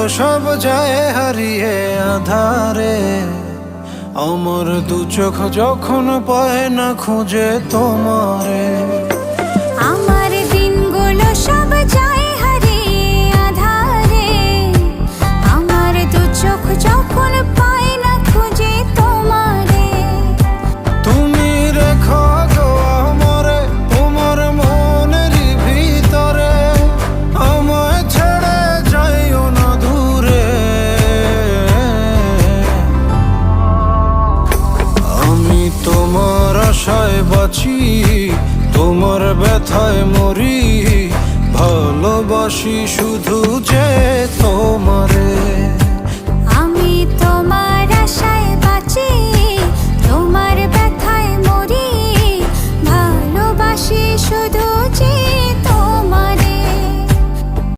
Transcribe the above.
সব যায় হারিয়ে আধারে। আমার দু চোখ যখন পায় না খুঁজে তোমারে। আমার দিনগুলো সব যায় হারিয়ে আধারে। আমার দু চোখ যখন পায় না খুঁজে তোমারে। তুমি রেখো গো আমারে তোমার মনের ভিতরে, আমায় ছেড়ে যাইও না দূরে। আমি তোমার আশায় বাঁচি, তোমার ব্যথায় মরি, ভালোবাসি শুধু যে তোমার।